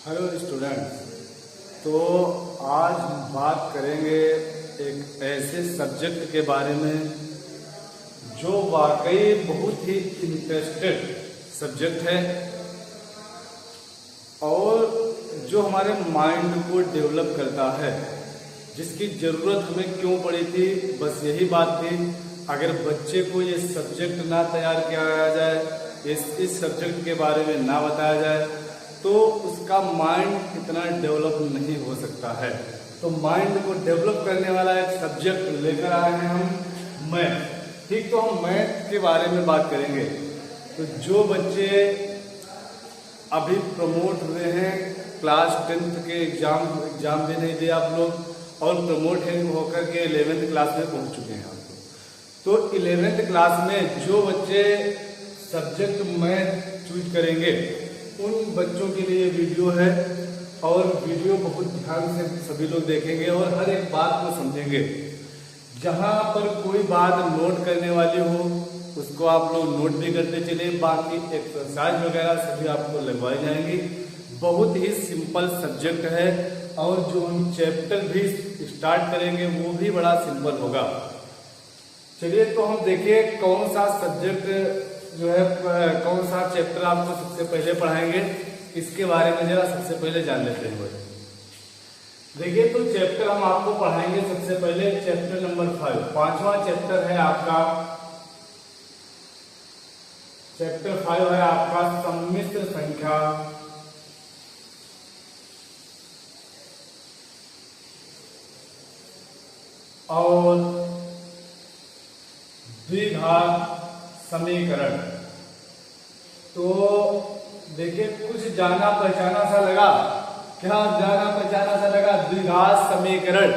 Hello students. तो आज हम बात करेंगे एक ऐसे सब्जेक्ट के बारे में जो वाकई बहुत ही इंटरेस्टेड सब्जेक्ट है और जो हमारे माइंड को डेवलप करता है, जिसकी ज़रूरत हमें क्यों पड़ी थी। बस यही बात थी, अगर बच्चे को ये सब्जेक्ट ना तैयार किया जाए, इस सब्जेक्ट के बारे में ना बताया जाए तो उसका माइंड इतना डेवलप नहीं हो सकता है। तो माइंड को डेवलप करने वाला एक सब्जेक्ट लेकर आए हैं हम, मैथ। ठीक, तो हम मैथ के बारे में बात करेंगे। तो जो बच्चे अभी प्रमोट हुए हैं, क्लास 10th के एग्जाम भी नहीं दिए आप लोग और प्रमोट होकर के 11th क्लास में पहुंच चुके हैं आप लोग। तो 11th क्लास में जो बच्चे सब्जेक्ट मैथ चूज करेंगे उन बच्चों के लिए वीडियो है और वीडियो बहुत ध्यान से सभी लोग देखेंगे और हर एक बात को समझेंगे। जहां पर कोई बात नोट करने वाली हो उसको आप लोग नोट भी करते चले, बाकी एक्सरसाइज वगैरह सभी आपको लगवाई जाएंगी। बहुत ही सिंपल सब्जेक्ट है और जो हम चैप्टर भी स्टार्ट करेंगे वो भी बड़ा सिंपल होगा। चलिए, तो हम देखिए कौन सा सब्जेक्ट जो है, कौन सा चैप्टर आपको सबसे पहले पढ़ाएंगे, इसके बारे में जरा सबसे पहले जान लेते हैं। देखिए, तो चैप्टर हम आपको पढ़ाएंगे सबसे पहले चैप्टर नंबर 5, 5वां चैप्टर है आपका। चैप्टर 5 है आपका सम्मिश्र संख्या और द्विघात समीकरण। तो देखिए, कुछ जाना पहचाना सा लगा, क्या जाना पहचाना सा लगा? द्विघात समीकरण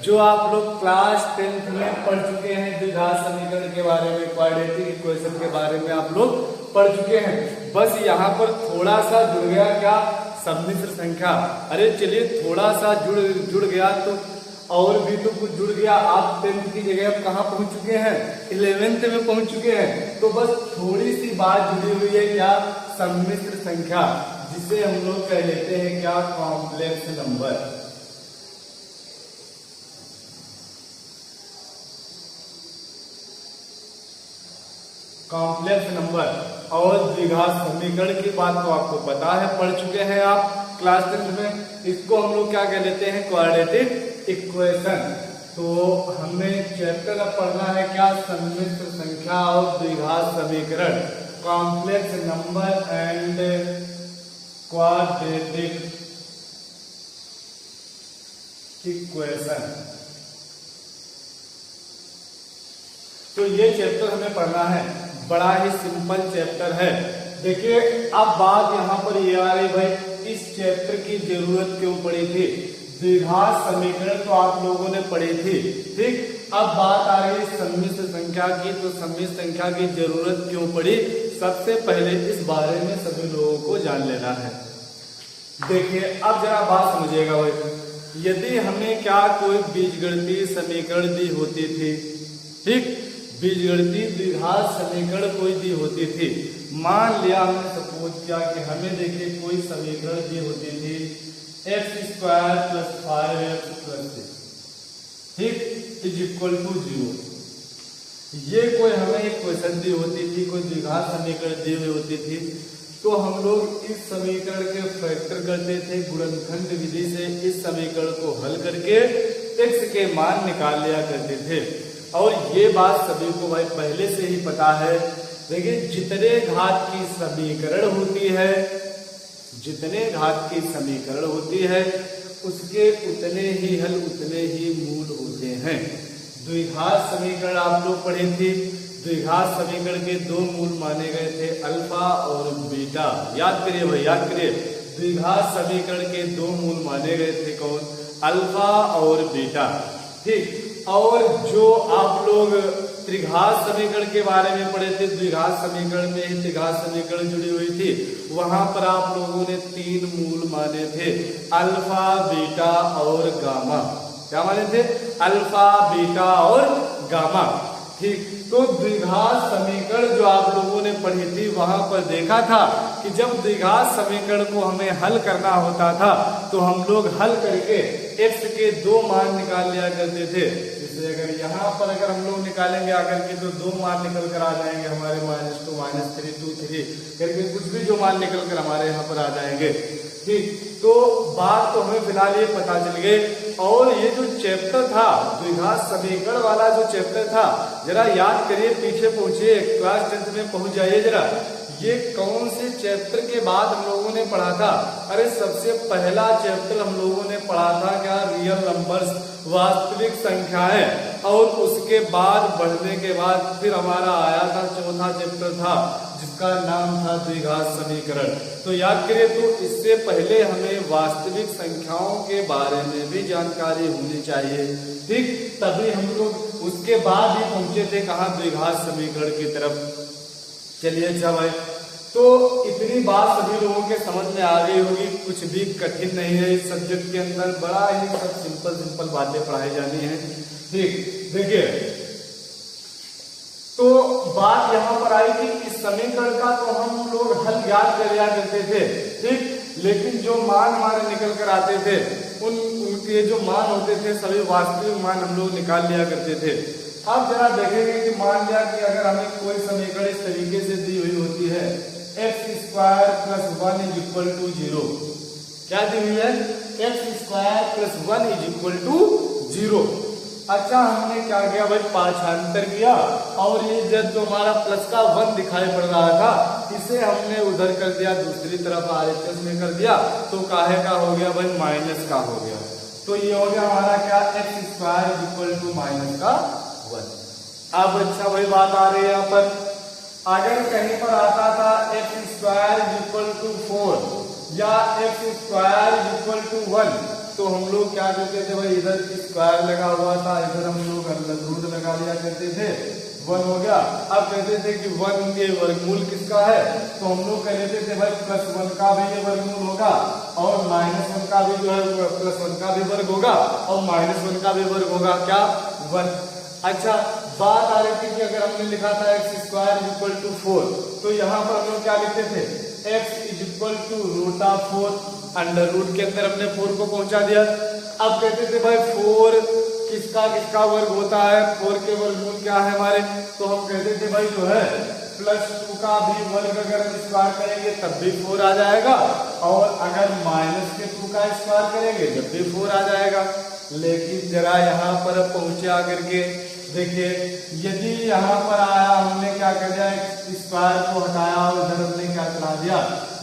जो आप लोग क्लास 10th में पढ़ चुके हैं। द्विघात समीकरण के बारे में, क्वाड्रेटिक इक्वेशन के बारे में आप लोग पढ़ चुके हैं। बस यहाँ पर थोड़ा सा जुड़ गया, क्या? सम्मिश्र संख्या। अरे चलिए, थोड़ा सा जुड़ गया तो और भी तो कुछ जुड़ गया। आप 10th की जगह कहाँ पहुंच चुके हैं? 11th में पहुंच चुके हैं। तो बस थोड़ी सी बात जुड़ी हुई है, क्या? सम्मिश्र संख्या, जिसे हम लोग कह लेते हैं क्या? Complex number. कॉम्प्लेक्स नंबर और द्विघात समीकरण की बात तो आपको पता है, पढ़ चुके हैं आप क्लास 10th में। इसको हम लोग क्या कह लेते हैं? Quadratic equation. तो हमें चैप्टर अब पढ़ना है क्या? सम्मिश्र संख्या और द्विघात समीकरण, complex number and quadratic equation. तो ये चैप्टर हमें पढ़ना है, बड़ा ही सिंपल चैप्टर है। देखिए, अब बात यहाँ पर ये आ रही, भाई इस चैप्टर की जरूरत क्यों पड़ी थी? द्विघात समीकरण तो आप लोगों ने पढ़ी थी, ठीक। अब बात आ रही है सम्मिश्र संख्या की। तो सम्मिश्र संख्या की जरूरत क्यों पड़ी, सबसे पहले इस बारे में सभी लोगों को जान लेना है। देखिए, अब जरा बात समझिएगा भाई। यदि हमें क्या कोई बीजगणितीय समीकरण दी होती थी, ठीक, बीजगणितीय द्विघात समीकरण कोई दी होती थी, मान लिया हमने सपोज किया कि हमें देखिए कोई समीकरण दी होती थी x² + 5x + 6, ठीक, = 0। ये कोई हमें एक क्वेश्चन दी होती थी, कोई द्विघात समीकरण दी हुई होती थी, तो हम लोग इस समीकरण के फैक्टर करते थे गुणनखंड विधि से। इस समीकरण को हल करके x के मान निकाल लिया करते थे। और ये बात सभी को भाई पहले से ही पता है। देखिए, जितने घात की समीकरण होती है, जितने घात की समीकरण होती है उसके उतने ही हल, उतने ही मूल होते हैं। द्विघात समीकरण आप लोग पढ़े थे। द्विघात समीकरण के दो मूल माने गए थे, अल्फा और बीटा। याद करिए भाई, याद करिए। द्विघात समीकरण के दो मूल माने गए थे, कौन? अल्फा और बीटा, ठीक। और जो आप लोग त्रिघात समीकरण के बारे में पढ़े थे, द्विघात समीकरण में ही त्रिघात समीकरण जुड़ी हुई थी, वहां पर आप लोगों ने 3 मूल माने थे, अल्फा, बीटा और गामा। क्या माने थे? अल्फा, बीटा और गामा। ठीक। तो द्विघात समीकरण जो आप लोगों ने पढ़ी थी वहां पर देखा था कि जब द्विघात समीकरण को हमें हल करना होता था तो हम लोग हल करके x के 2 मान निकाल लिया करते थे। जैसे अगर यहाँ पर अगर हम लोग निकालेंगे आकर के तो 2 मान निकल कर आ जाएंगे हमारे -2 -3 2 3 करके कुछ भी जो मान निकल कर हमारे यहाँ पर आ जाएंगे। ठीक। तो बात तो हमें फिलहाल ये पता चल गई। और ये जो चैप्टर था द्विघात समीकरण वाला जो चैप्टर था, जरा याद करिए, पीछे पहुंचिए, क्लास 10 में पहुंच जाइए जरा। ये कौन से चैप्टर के बाद हम लोगों ने पढ़ा था? अरे सबसे पहला चैप्टर हम लोगों ने पढ़ा था क्या? रियल नंबर्स, वास्तविक संख्याएं। और उसके बाद बढ़ने के बाद फिर हमारा आया था चौथा चैप्टर था जिसका नाम था द्विघात समीकरण। तो याद करिए, तो इससे पहले हमें वास्तविक संख्याओं के बारे में भी जानकारी होनी चाहिए। ठीक, तभी हम लोग उसके बाद ही पहुंचे थे कहाँ? द्विघात समीकरण की तरफ। चलिए अच्छा भाई, तो इतनी बात सभी लोगों के समझ में आ गई होगी, कुछ भी कठिन नहीं है इस सब्जेक्ट के अंदर, बड़ा ही सब सिंपल बातें पढ़ाई जानी है। ठीक, देखिए, तो बात यहाँ पर आई कि इस समीकरण का तो हम लोग हल याद कर लिया करते थे। ठीक, लेकिन जो मान हमारे निकल कर आते थे उनके जो मान होते थे सभी वास्तविक मान हम लोग निकाल लिया करते थे। अब जरा देखेंगे कि मान लिया कि अगर हमें कोई समीकरण इस तरीके से दी हुई होती है, x² + 1 = 0। क्या दी हुई है? x² + 1 = 0। अच्छा, हमने क्या किया भाई? पाठांतर किया, और ये जब जो हमारा प्लस का 1 दिखाई पड़ रहा था इसे हमने उधर कर दिया, दूसरी तरफ RHS में कर दिया, तो काहे का हो गया भाई? माइनस का हो गया। तो ये हो गया हमारा क्या? x² = -1। अब अच्छा भाई बात आ रही है यहाँ पर, अगर कहीं पर आता था x² = 4 या x² = 1 तो हम लोग क्या करते थे भाई? इधर स्क्वायर लगा हुआ था, इधर हम लोग √ लगा लिया करते थे, 1 हो गया। अब कहते थे कि 1 के वर्गमूल किसका है? तो हम लोग कह लेते थे भाई +1 का भी ये वर्गमूल होगा, और -1 का भी जो है +1 का भी वर्ग होगा, और -1 का भी वर्ग होगा क्या? 1। अच्छा, बात आ रही थी कि अगर हमने लिखा था x² = 4 तो यहाँ पर हम लोग क्या लिखते थे? x √4, अंडर रूट के अंदर हमने 4 को पहुंचा दिया। अब कहते थे भाई 4 किसका वर्ग होता है? 4 के वर्गमूल क्या है हमारे? तो हम कहते थे भाई जो है +2 का भी वर्ग अगर हम स्क्वायर करेंगे तब भी 4 आ जाएगा, और अगर -2 का स्क्वायर करेंगे तब भी 4 आ जाएगा। लेकिन जरा यहाँ पर पहुंचे आकर के देखिए, यदि यहाँ पर आया, हमने क्या कर दिया? स्क्वायर को हटाया और इधर हमने क्या चढ़ा दिया?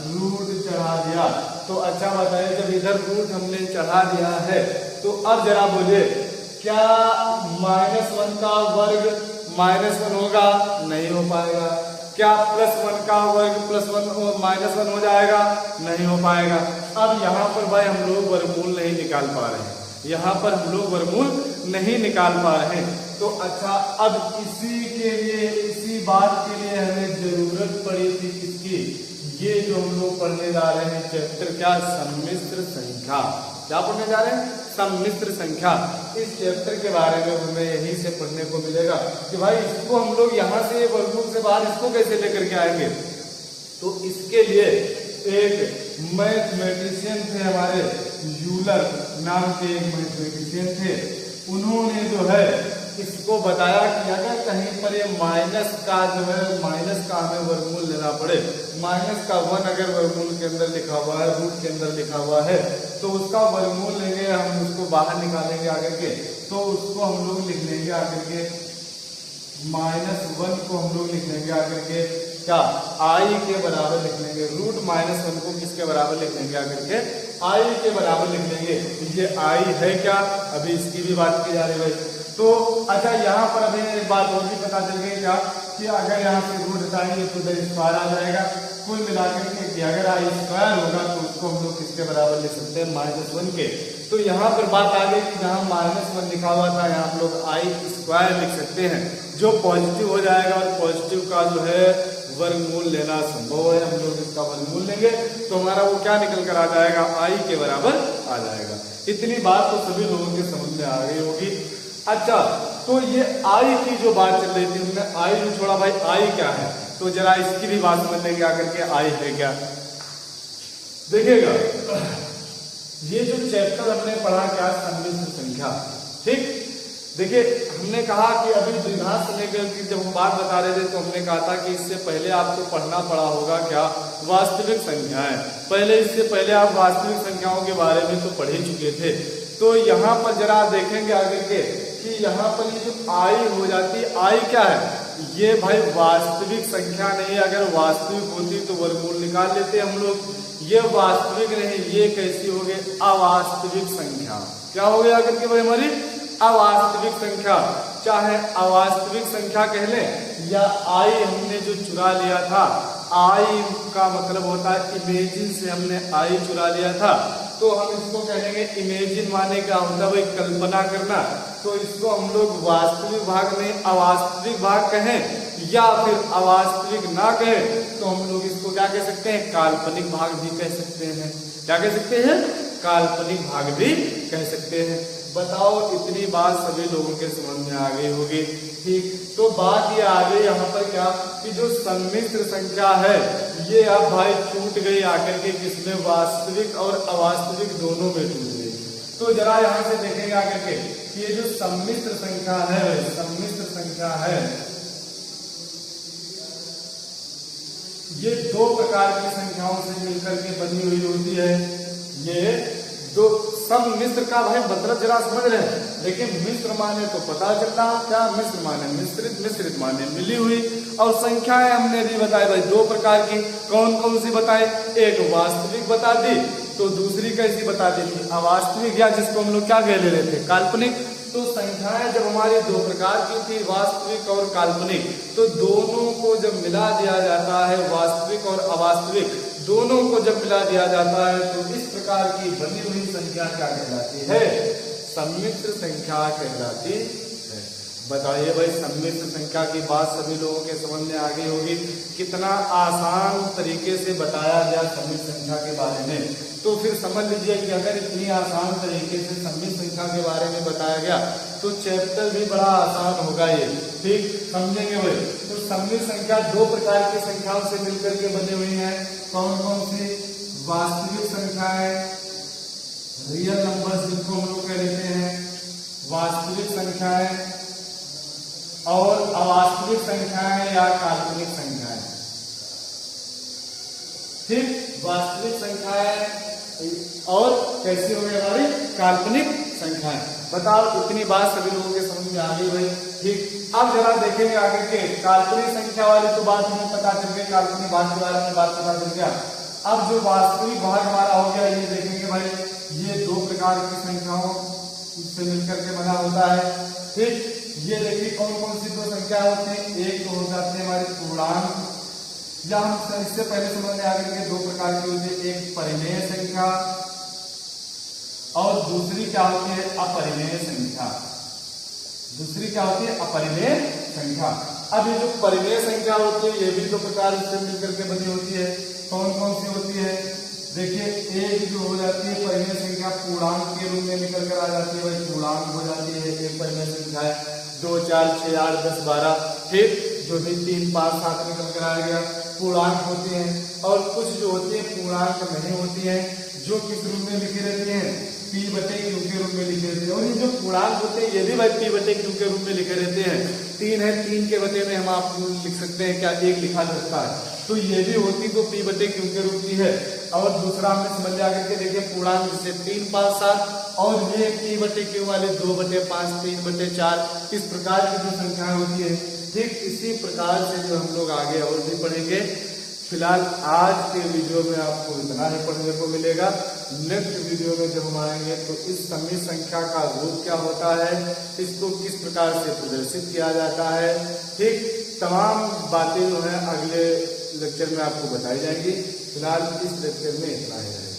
रूट चढ़ा दिया। तो अच्छा बताइए, जब इधर रूट हमने चढ़ा दिया है तो अब जरा बोलिए, क्या -1 का वर्ग -1 होगा? नहीं हो पाएगा। क्या +1 का वर्ग +1 -1 हो जाएगा? नहीं हो पाएगा। अब यहाँ पर भाई हम लोग वर्गमूल नहीं निकाल पा रहे हैं, यहाँ पर हम लोग वर्गमूल नहीं निकाल पा रहे हैं। तो अच्छा, अब इसी बात के लिए हमें जरूरत पड़ी थी किसकी? ये जो हम लोग पढ़ने जा रहे हैं चैप्टर क्या? सम्मिश्र संख्या। क्या पढ़ने जा रहे हैं? सम्मिश्र संख्या। इस चैप्टर के बारे में हमें यहीं से पढ़ने को मिलेगा कि भाई इसको हम लोग यहाँ से वर्गमूल से बाहर इसको कैसे लेकर के आएंगे। तो इसके लिए एक मैथमेटिशियन थे हमारे, यूलर नाम के एक मैथमेटिशियन थे, उन्होंने जो है इसको बताया कि अगर कहीं पर ये माइनस का जो है माइनस का हमें वर्गमूल लेना पड़े, माइनस का 1 अगर वर्गमूल के अंदर लिखा हुआ है, रूट के अंदर लिखा हुआ है, तो उसका वर्गमूल लेंगे, हम उसको बाहर निकालेंगे आकर के, तो उसको हम लोग लिख लेंगे आकर के -1 को हम लोग लिख लेंगे आकर के क्या? i के बराबर लिख लेंगे। रूट -1 को किसके बराबर लिख लेंगे आकर के? i के बराबर लिख लेंगे। ये i है क्या? अभी इसकी भी बात की जा रही है भाई। तो अच्छा, यहाँ पर अभी एक बात और भी पता चल गई क्या कि अगर यहाँ से रूट हटाएंगे तो इधर स्क्वायर आ जाएगा। कुल मिलाकर के कि अगर i स्क्वायर होगा तो उसको हम लोग किसके बराबर लिख सकते हैं? -1 के। तो यहाँ पर बात आ गई कि जहाँ -1 लिखा हुआ था यहाँ हम लोग i स्क्वायर लिख सकते हैं, जो पॉजिटिव हो जाएगा, और पॉजिटिव का जो है वर्गमूल लेना संभव है। हम लोग इसका वर्गमूल लेंगे तो हमारा वो क्या निकल कर आ जाएगा? i के बराबर आ जाएगा। इतनी बात तो सभी लोगों के समझ में आ गई होगी। अच्छा, तो ये आई की जो बात चल रही थी, हमने आई जो छोड़ा भाई, आई क्या है, तो जरा इसकी भी बात समझ लेंगे आकर के आई है क्या। देखिएगा ये जो चैप्टर हमने पढ़ा क्या, सम्मिश्र संख्या। ठीक, देखिए हमने कहा कि अभी द्विघात समीकरण की जब हम बात बता रहे थे तो हमने कहा था कि इससे पहले आपको पढ़ना पड़ा होगा क्या, वास्तविक संख्याएं। इससे पहले आप वास्तविक संख्याओं के बारे में तो पढ़ ही चुके थे। तो यहाँ पर जरा देखेंगे आगे के कि यहाँ पर ये जो आई हो जाती है, आई क्या है, ये भाई वास्तविक संख्या नहीं। अगर वास्तविक होती तो वर्गमूल निकाल लेते हम लोग। ये वास्तविक नहीं, ये कैसी हो गई, अवास्तविक संख्या। क्या हो गया आकर के भाई, हमारी अवास्तविक संख्या। चाहे अवास्तविक संख्या कह लें या आई हमने जो चुरा लिया था, आई का मतलब होता है इमेजिन से हमने आई चुरा लिया था, तो हम इसको कहेंगे इमेजिन माने क्या होता है भाई, कल्पना करना। तो इसको हम लोग वास्तविक भाग नहीं अवास्तविक भाग कहें या फिर अवास्तविक ना कहें तो हम लोग इसको क्या कह सकते हैं, काल्पनिक भाग भी कह सकते हैं। क्या कह सकते हैं, काल्पनिक भाग भी कह सकते हैं। बताओ इतनी बात सभी लोगों के समझ में आ गई होगी। ठीक, तो बात ये आ गई यहाँ पर क्या कि जो सम्मिश्र संख्या है ये अब भाई छूट गई आकर के किसमें, वास्तविक और अवास्तविक दोनों में छूट गई। तो जरा यहाँ से देखेंगे आकर के ये जो सम्मिश्र संख्या है, सम्मिश्र संख्या है ये दो प्रकार की संख्याओं से मिलकर के बनी हुई होती है। ये दो सम्मिश्र का भाई मतलब जरा समझ रहे हैं, लेकिन मिश्र माने तो पता चलता क्या, मिश्र माने मिश्रित, मिश्रित माने मिली हुई। और संख्याएं हमने भी बताई भाई दो प्रकार की, कौन कौन सी बताए, एक वास्तविक बता दी तो दूसरी कैसी बता दी थी, अवास्तविक, या जिसको हम लोग क्या कह ले रहे थे, काल्पनिक। तो संख्याएं जब हमारी दो प्रकार की थी, वास्तविक और काल्पनिक, तो दोनों को जब मिला दिया जाता है, वास्तविक और अवास्तविक दोनों को जब मिला दिया जाता है तो इस प्रकार की बनी हुई संख्या क्या कहलाती है, सम्मिश्र संख्या कहलाती है। बताइए भाई, सम्मिश्र संख्या की बात सभी लोगों के समझ में आ गई होगी। कितना आसान तरीके से बताया गया सम्मिश्र संख्या के बारे में। तो फिर समझ लीजिए कि अगर इतनी आसान तरीके से सम्मिश्र संख्या के बारे में बताया गया तो चैप्टर भी बड़ा आसान होगा ये। ठीक, समझेंगे भाई। तो सम्मिश्र संख्या दो प्रकार की संख्याओं से मिलकर के बनी हुई है। कौन कौन सी, वास्तविक संख्याएं, रियल नंबर्स जिनको हम लोग कह लेते हैं, वास्तविक संख्याएं और अवास्तविक संख्याएं या काल्पनिक संख्याएं। ठीक, वास्तविक संख्याएं और कैसी हो गई हमारी, काल्पनिक संख्याएं। बताओ इतनी बात सभी लोगों के समझ में आ गई भाई। ठीक, अब जरा देखेंगे आगे के काल्पनिक संख्या वाली तो बात हमें पता चल गई, काल्पनिक भाग के बारे में बात पता चल गया। अब जो वास्तविक भाग हमारा हो गया ये देखेंगे भाई, ये दो प्रकार की संख्याओं से मिलकर के बना होता है। ठीक, ये देखिए कौन कौन सी दो संख्या होती है, एक तो हो जाती है हमारी पूर्णांक, या हम इससे पहले समझ में आगे के दो प्रकार की होती है, एक परिमेय संख्या और दूसरी क्या होती है, अपरिमेय संख्या। दूसरी क्या होती है, अपरिमेय संख्या। अब ये जो परिमेय संख्या होती है ये भी दो प्रकार से मिलकर के बनी होती है। कौन कौन सी होती है, देखिए एक जो हो जाती है परिमेय संख्या पूर्णांक के रूप में निकल कर आ जाती है, वही पूर्णांक हो जाती है, एक परिमेय संख्या है 2, 4, 6, 8, 10, 12। ठीक, जो भी 3, 5, 7 निकल कर आ गया पूर्णांक होती हैं। और कुछ जो होती है पूर्णांक नहीं होती हैं, जो किस रूप में लिखी रहती हैं, P/Q के रूप में लिखे रहते हैं। और ये जो पूर्णांक होते हैं ये भी भाई P/Q के रूप में लिखे रहते हैं। 3 है, 3 के बटे में हम आप लिख सकते हैं क्या, 1 लिखा रहता है, तो ये भी होती तो P/Q के रूप की है। और दूसरा हमने समझ लिया करके देखिए पूर्णांक जैसे 3, 5, 7 और ये P/Q वाले 2/5, 3/4 इस प्रकार की जो संख्याएं होती है। ठीक, इसी प्रकार से जो हम लोग आगे और भी पढ़ेंगे। फिलहाल आज के वीडियो में आपको इतना ही पढ़ने को मिलेगा। नेक्स्ट वीडियो में जब हम आएंगे तो इस सम्मिश्र संख्या का रूप क्या होता है, इसको किस प्रकार से प्रदर्शित किया जाता है, ठीक, तमाम बातें जो है अगले लेक्चर में आपको बताई जाएंगी। फिलहाल इस लेक्चर में इतना ही है।